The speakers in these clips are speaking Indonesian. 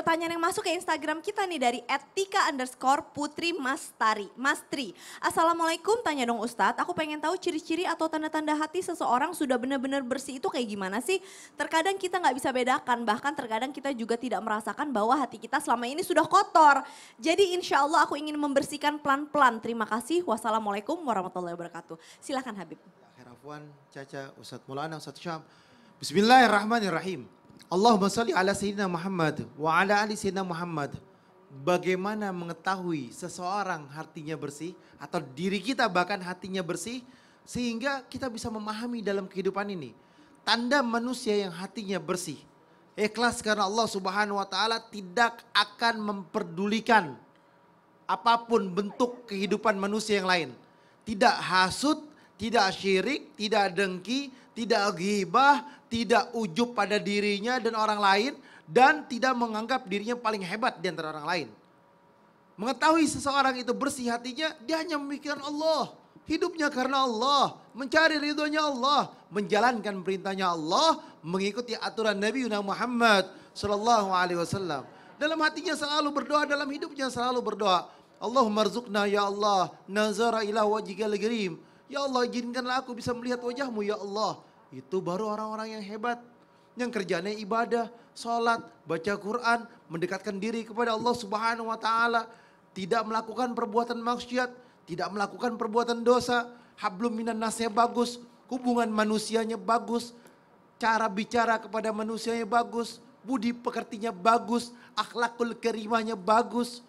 pertanyaan yang masuk ke Instagram kita nih dari @tika_putri_mastri. Assalamualaikum, tanya dong Ustadz. Aku pengen tahu ciri-ciri atau tanda-tanda hati seseorang sudah benar-benar bersih itu kayak gimana sih? Terkadang kita nggak bisa bedakan, bahkan terkadang kita juga tidak merasakan bahwa hati kita selama ini sudah kotor. Jadi insya Allah aku ingin membersihkan pelan-pelan. Terima kasih. Wassalamualaikum warahmatullahi wabarakatuh. Silakan Habib. Afwan, Caca, Ustadz Maulana, Ustadz Syam. Bismillahirrahmanirrahim. Allahumma salli ala Sayyidina Muhammad wa ala ali Sayyidina Muhammad. Bagaimana mengetahui seseorang hatinya bersih atau diri kita bahkan hatinya bersih sehingga kita bisa memahami dalam kehidupan ini. Tanda manusia yang hatinya bersih. Ikhlas karena Allah Subhanahu wa taala tidak akan memperdulikan apapun bentuk kehidupan manusia yang lain. Tidak hasut, tidak syirik, tidak dengki, tidak ghibah, tidak ujub pada dirinya dan orang lain, dan tidak menganggap dirinya paling hebat di antara orang lain. Mengetahui seseorang itu bersih hatinya, dia hanya memikirkan Allah. Hidupnya karena Allah, mencari ridhonya Allah, menjalankan perintahnya Allah, mengikuti aturan Nabi Muhammad sallallahu alaihi wasallam. Dalam hatinya selalu berdoa, dalam hidupnya selalu berdoa. Allahumma rzuqna ya Allah, nazara ila wajhikal karim. Ya Allah, izinkanlah aku bisa melihat wajahmu ya Allah. Itu baru orang-orang yang hebat. Yang kerjanya ibadah, sholat, baca Quran, mendekatkan diri kepada Allah Subhanahu wa taala, tidak melakukan perbuatan maksiat, tidak melakukan perbuatan dosa, hablum minan nasnya bagus, hubungan manusianya bagus, cara bicara kepada manusianya bagus, budi pekertinya bagus, akhlakul karimahnya bagus.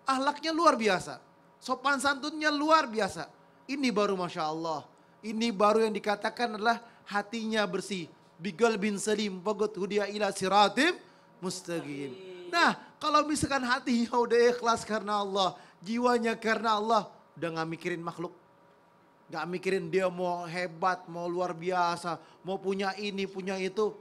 Akhlaknya luar biasa, sopan santunnya luar biasa. Ini baru Masya Allah. Ini baru yang dikatakan adalah hatinya bersih. Bigal bin salim bagot hudia ila siratim mustaqim. Nah, kalau misalkan hatinya udah ikhlas karena Allah, jiwanya karena Allah, udah gak mikirin makhluk. Gak mikirin dia mau hebat, mau luar biasa, mau punya ini, punya itu.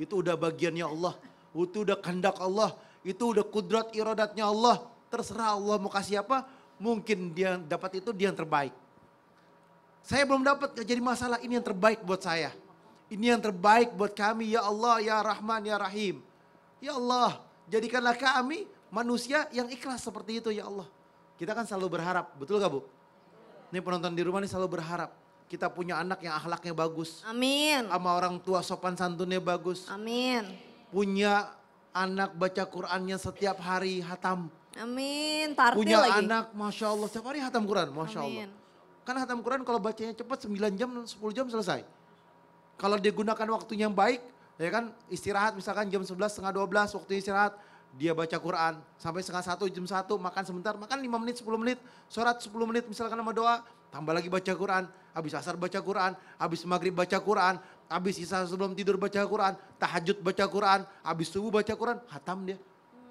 Itu udah bagiannya Allah. Itu udah kehendak Allah. Itu udah kudrat iradatnya Allah. Terserah Allah mau kasih apa, mungkin dia dapat itu, dia yang terbaik. Saya belum dapat, gak jadi masalah, ini yang terbaik buat saya. Ini yang terbaik buat kami, ya Allah, ya Rahman, ya Rahim. Ya Allah, jadikanlah kami manusia yang ikhlas seperti itu ya Allah. Kita kan selalu berharap, betul gak Bu? Ini penonton di rumah ini selalu berharap. Kita punya anak yang akhlaknya bagus. Amin. Sama orang tua sopan santunnya bagus. Amin. Punya anak baca Qurannya setiap hari hatam. Amin, tartil Punya lagi. anak, Masya Allah, setiap hari hatam Quran, Masya Allah. Amin. Kan hatam Quran kalau bacanya cepat 9 jam, 10 jam selesai. Kalau dia gunakan waktunya yang baik, ya kan istirahat misalkan jam 11, setengah 12 waktu istirahat. Dia baca Quran sampai setengah 1, jam 1, makan sebentar, makan 5 menit, 10 menit, sholat 10 menit misalkan sama doa. Tambah lagi baca Quran, habis asar baca Quran, habis maghrib baca Quran, habis isya sebelum tidur baca Quran, tahajud baca Quran, habis subuh baca Quran, hatam dia.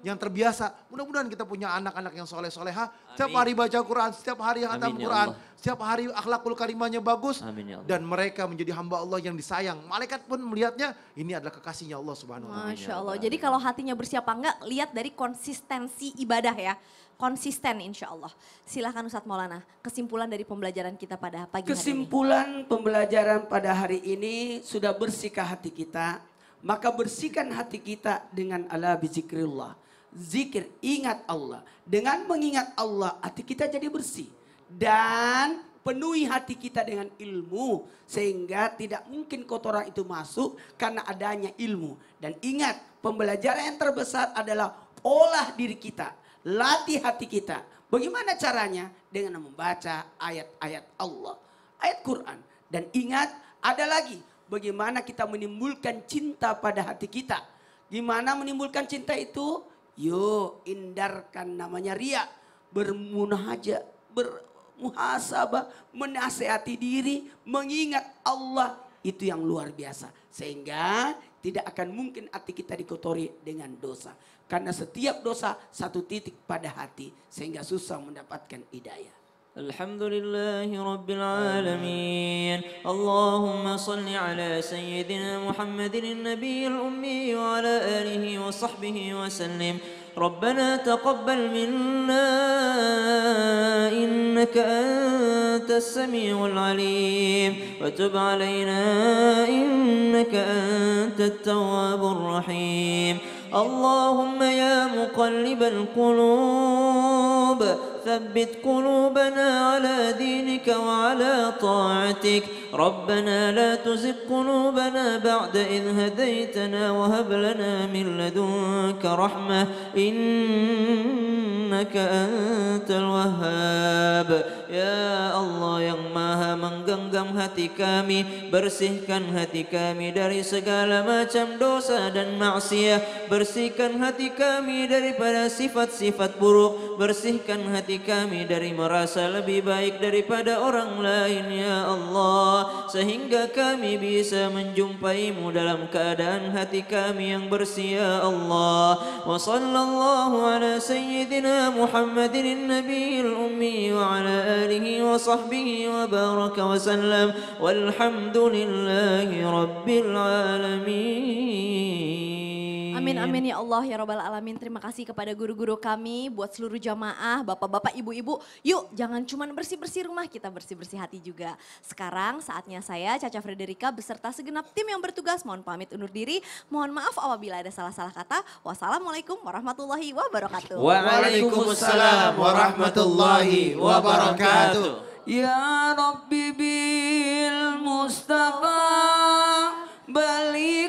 Yang terbiasa, mudah-mudahan kita punya anak-anak yang soleh-soleha, setiap hari baca Quran, setiap hari hatam Quran, setiap hari akhlakul karimahnya bagus, dan mereka menjadi hamba Allah yang disayang. Malaikat pun melihatnya, ini adalah kekasihnya Allah Subhanahu wa taala. Masya Allah, jadi kalau hatinya bersih apa enggak, lihat dari konsistensi ibadah ya. Konsisten insya Allah. Silahkan Ustadz Maulana, kesimpulan dari pembelajaran kita pada pagi hari ini. Kesimpulan pembelajaran pada hari ini, sudah bersihkah hati kita? Maka bersihkan hati kita dengan ala bizikrillah. Zikir, ingat Allah. Dengan mengingat Allah, hati kita jadi bersih. Dan penuhi hati kita dengan ilmu. Sehingga tidak mungkin kotoran itu masuk karena adanya ilmu. Dan ingat, pembelajaran yang terbesar adalah olah diri kita. Latih hati kita. Bagaimana caranya? Dengan membaca ayat-ayat Allah. Ayat Quran. Dan ingat, ada lagi. Bagaimana kita menimbulkan cinta pada hati kita. Gimana menimbulkan cinta itu? Yuk hindarkan namanya riya, bermunajat, bermuhasabah, menasehati diri, mengingat Allah, itu yang luar biasa. Sehingga tidak akan mungkin hati kita dikotori dengan dosa. Karena setiap dosa satu titik pada hati, sehingga susah mendapatkan hidayah. الحمد لله رب العالمين اللهم صل على سيدنا محمد النبي الأمي وعلى آله وصحبه وسلم ربنا تقبل منا إنك أنت السميع العليم وتب علينا إنك أنت التواب الرحيم اللهم يا مقلب القلوب ثبت قلوبنا على دينك وعلى طاعتك ربنا لا تزغ قلوبنا بعد إذ هديتنا وهب لنا من لدنك رحمة إنك أنت الوهاب. Ya Allah yang maha menggenggam hati kami, bersihkan hati kami dari segala macam dosa dan maksiat, bersihkan hati kami daripada sifat-sifat buruk, bersihkan hati kami dari merasa lebih baik daripada orang lain ya Allah, sehingga kami bisa menjumpaimu dalam keadaan hati kami yang bersih ya Allah. Wa sallallahu ala sayyidina Muhammadin nabiyil ummi wa ala alihi wa sahbihi wa baraka wa sallam walhamdulillahi rabbil alamin. Amin amin ya Allah ya Rabbal Alamin. Terima kasih kepada guru-guru kami, buat seluruh jamaah, bapak-bapak, ibu-ibu. Yuk jangan cuma bersih-bersih rumah, kita bersih-bersih hati juga. Sekarang saatnya saya Caca Frederika beserta segenap tim yang bertugas mohon pamit undur diri. Mohon maaf apabila ada salah-salah kata. Wassalamualaikum warahmatullahi wabarakatuh. Waalaikumsalam warahmatullahi wabarakatuh. Ya Rabbi bil Mustafa balik